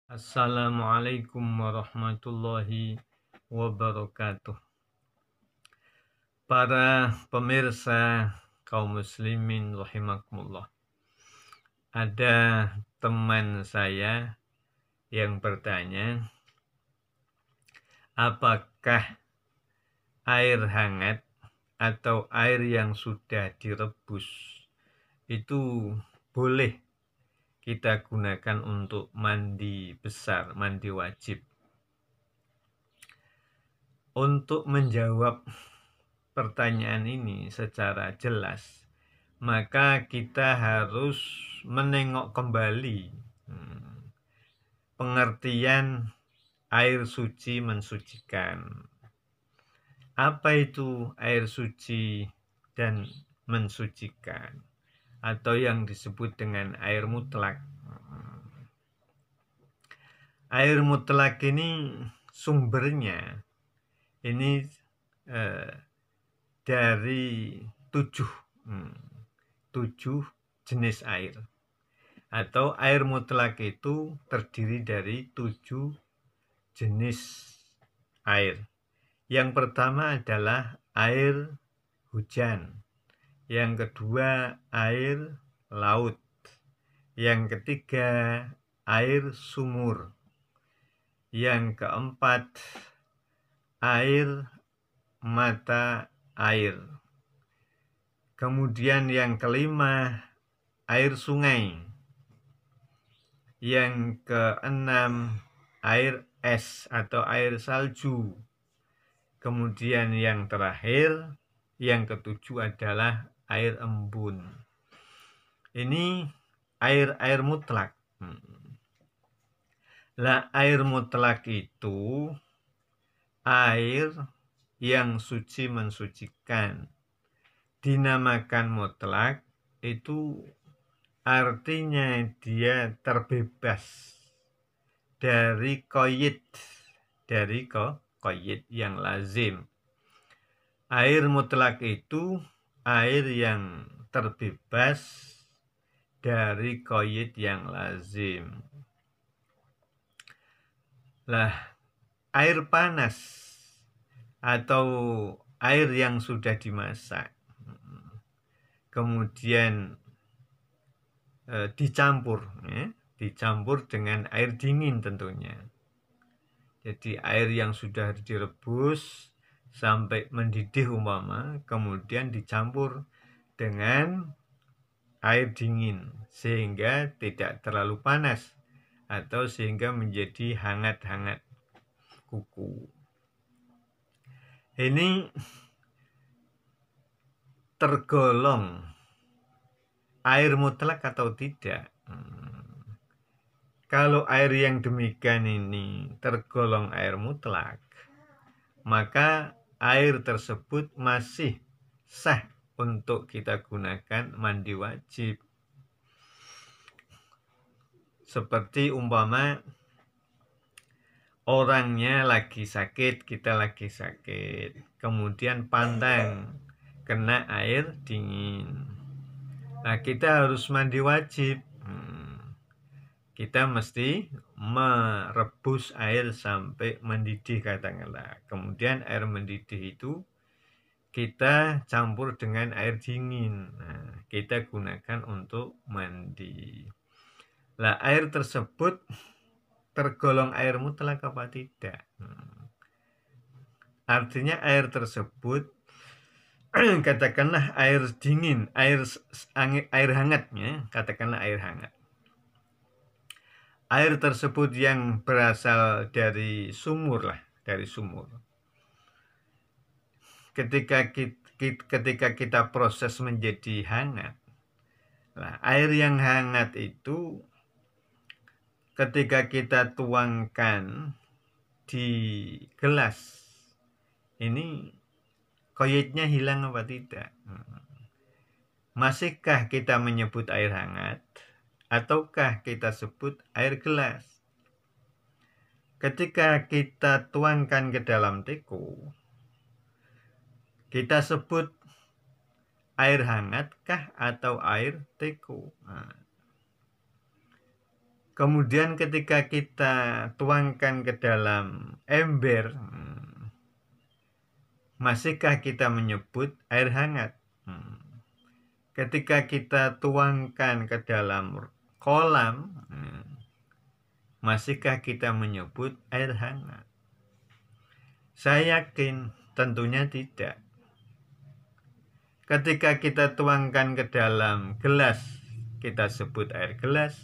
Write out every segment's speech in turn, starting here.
Assalamualaikum warahmatullahi wabarakatuh. Para pemirsa kaum muslimin rahimakumullah. Ada teman saya yang bertanya, apakah air hangat atau air yang sudah direbus itu boleh kita gunakan untuk mandi besar, mandi wajib? Untuk menjawab pertanyaan ini secara jelas, maka kita harus menengok kembali pengertian air suci mensucikan. Apa itu air suci dan mensucikan? Atau yang disebut dengan air mutlak. Air mutlak ini sumbernya ini dari tujuh jenis air. Atau air mutlak itu terdiri dari 7 jenis air. Yang pertama adalah air hujan. Yang kedua air laut. Yang ketiga air sumur. Yang keempat air mata air. Kemudian yang kelima air sungai. Yang keenam air es atau air salju. Kemudian yang terakhir, yang ketujuh adalah air embun. Ini air mutlak. Lah, air mutlak itu air yang suci mensucikan. Dinamakan mutlak itu artinya dia terbebas dari qaid, yang lazim. Air mutlak itu air yang terbebas dari qaid yang lazim. Lah, air panas atau air yang sudah dimasak, kemudian dicampur dengan air dingin tentunya. Jadi air yang sudah direbus sampai mendidih umpama, kemudian dicampur dengan air dingin sehingga tidak terlalu panas atau sehingga menjadi hangat-hangat kuku. Ini tergolong air mutlak atau tidak? Kalau air yang demikian ini tergolong air mutlak, maka air tersebut masih sah untuk kita gunakan mandi wajib. Seperti umpama orangnya lagi sakit, kita lagi sakit, kemudian pantang kena air dingin. Nah, kita harus mandi wajib. Kita mesti merebus air sampai mendidih katakanlah. Kemudian air mendidih itu kita campur dengan air dingin. Nah, kita gunakan untuk mandi. Lah, air tersebut tergolong air mutlak apa tidak? Artinya air tersebut katakanlah air dingin, air hangatnya, katakanlah air hangat. Air tersebut yang berasal dari sumur lah, dari sumur. Ketika kita proses menjadi hangat, nah, air yang hangat itu ketika kita tuangkan di gelas, ini qaidnya hilang apa tidak? Masihkah kita menyebut air hangat ataukah kita sebut air gelas? Ketika kita tuangkan ke dalam teko, kita sebut air hangatkah atau air teko? Nah, Kemudian ketika kita tuangkan ke dalam ember, masihkah kita menyebut air hangat? Ketika kita tuangkan ke dalam kolam, masihkah kita menyebut air hangat? Saya yakin tentunya tidak. Ketika kita tuangkan ke dalam gelas, kita sebut air gelas.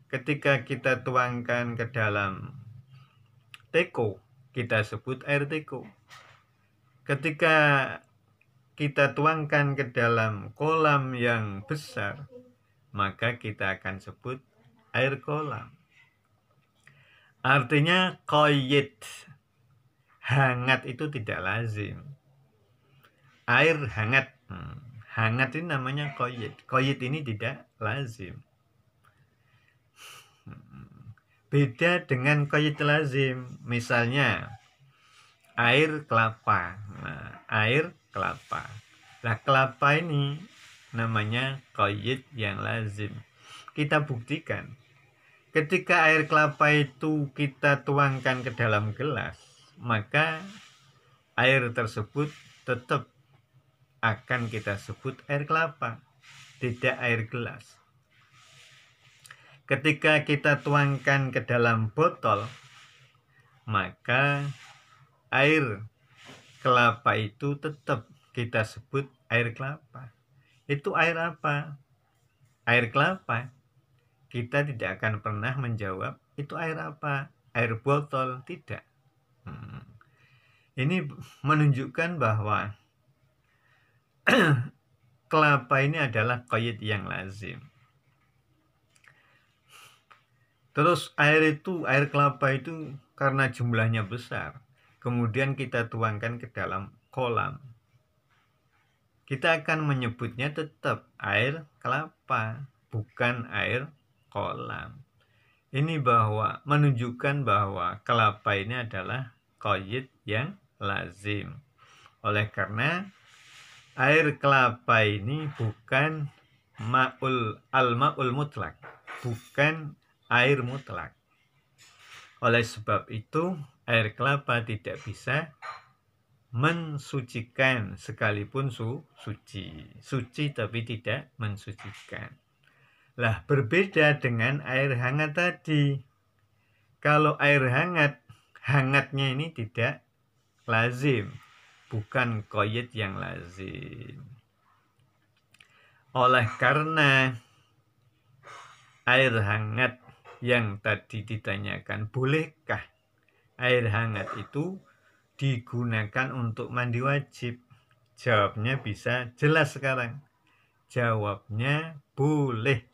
Ketika kita tuangkan ke dalam teko, kita sebut air teko. Ketika kita tuangkan ke dalam kolam yang besar, maka kita akan sebut air kolam. Artinya qayyid, hangat itu tidak lazim. Air hangat, hangat ini namanya qayyid. Qayyid ini tidak lazim. Beda dengan qayyid lazim, misalnya air kelapa. Nah, air kelapa. Nah, kelapa ini namanya qayyid yang lazim. Kita buktikan. Ketika air kelapa itu kita tuangkan ke dalam gelas, maka air tersebut tetap akan kita sebut air kelapa, tidak air gelas. Ketika kita tuangkan ke dalam botol, maka air kelapa itu tetap kita sebut air kelapa. Itu air apa? Air kelapa. Kita tidak akan pernah menjawab itu air apa? Air botol, tidak. Ini menunjukkan bahwa kelapa ini adalah qayyid yang lazim. Terus air kelapa itu karena jumlahnya besar, kemudian kita tuangkan ke dalam kolam. Kita akan menyebutnya tetap air kelapa, bukan air kolam. Ini menunjukkan bahwa kelapa ini adalah qayyid yang lazim. Oleh karena air kelapa ini bukan al-ma'ul mutlak, bukan air mutlak. Oleh sebab itu, air kelapa tidak bisa mensucikan sekalipun suci. Suci tapi tidak mensucikan. Lah, berbeda dengan air hangat tadi. Kalau air hangat, hangatnya ini tidak lazim, bukan qayyid yang lazim. Oleh karena air hangat yang tadi ditanyakan, bolehkah air hangat itu digunakan untuk mandi wajib? Jawabnya bisa jelas sekarang. Jawabnya boleh.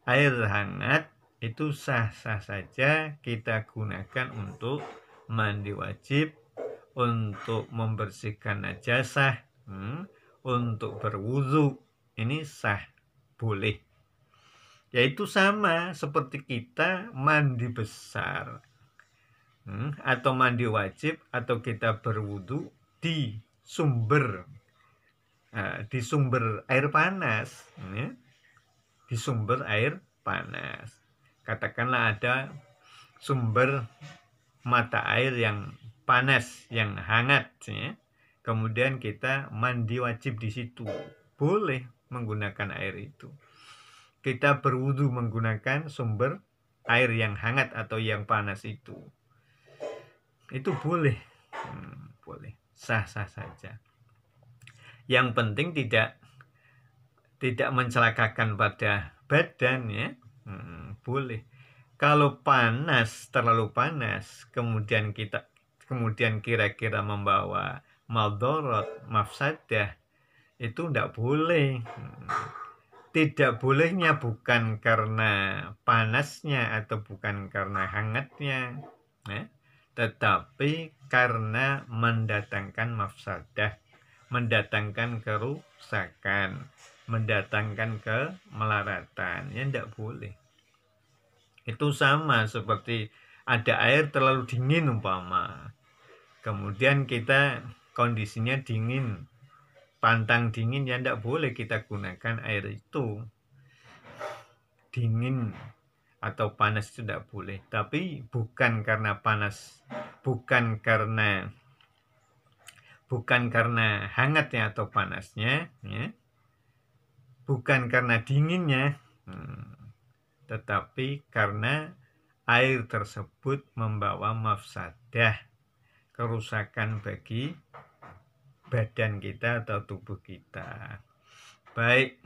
Air hangat itu sah-sah saja kita gunakan untuk mandi wajib, untuk membersihkan najasah, untuk berwudu. Ini sah, boleh. Yaitu sama seperti kita mandi besar atau mandi wajib, atau kita berwudu di sumber air panas, di sumber air panas. Katakanlah ada sumber mata air yang panas, yang hangat, kemudian kita mandi wajib di situ, boleh menggunakan air itu. Kita berwudu menggunakan sumber air yang hangat atau yang panas itu boleh, boleh, sah-sah saja. Yang penting tidak mencelakakan pada badan, ya. Boleh. Kalau panas, terlalu panas, kemudian kira-kira membawa madarat, mafsadah, itu tidak boleh. Tidak bolehnya bukan karena panasnya atau bukan karena hangatnya, tetapi karena mendatangkan mafsadah, mendatangkan kerusakan, mendatangkan kemelaratan, ya tidak boleh. Itu sama seperti ada air terlalu dingin umpama, kemudian kita kondisinya dingin, pantang dingin, ya tidak boleh kita gunakan air itu. Dingin, atau panas itu tidak boleh. Tapi bukan karena panas, bukan karena hangatnya atau panasnya, ya, bukan karena dinginnya, tetapi karena air tersebut membawa mafsadah, kerusakan bagi badan kita atau tubuh kita, baik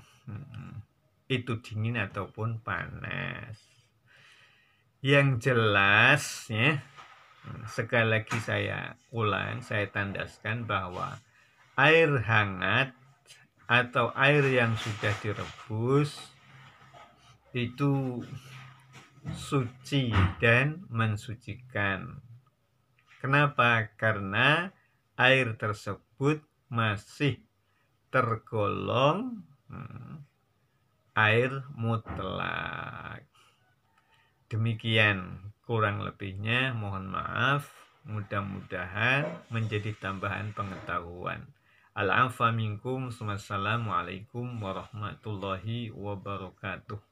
itu dingin ataupun panas. Yang jelas, ya, sekali lagi saya ulang, saya tandaskan bahwa air hangat atau air yang sudah direbus itu suci dan mensucikan. Kenapa? Karena air tersebut masih tergolong air mutlak. Demikian kurang lebihnya, mohon maaf. Mudah-mudahan menjadi tambahan pengetahuan. Al-'afwa minkum. Wassalamualaikum warahmatullahi wabarakatuh.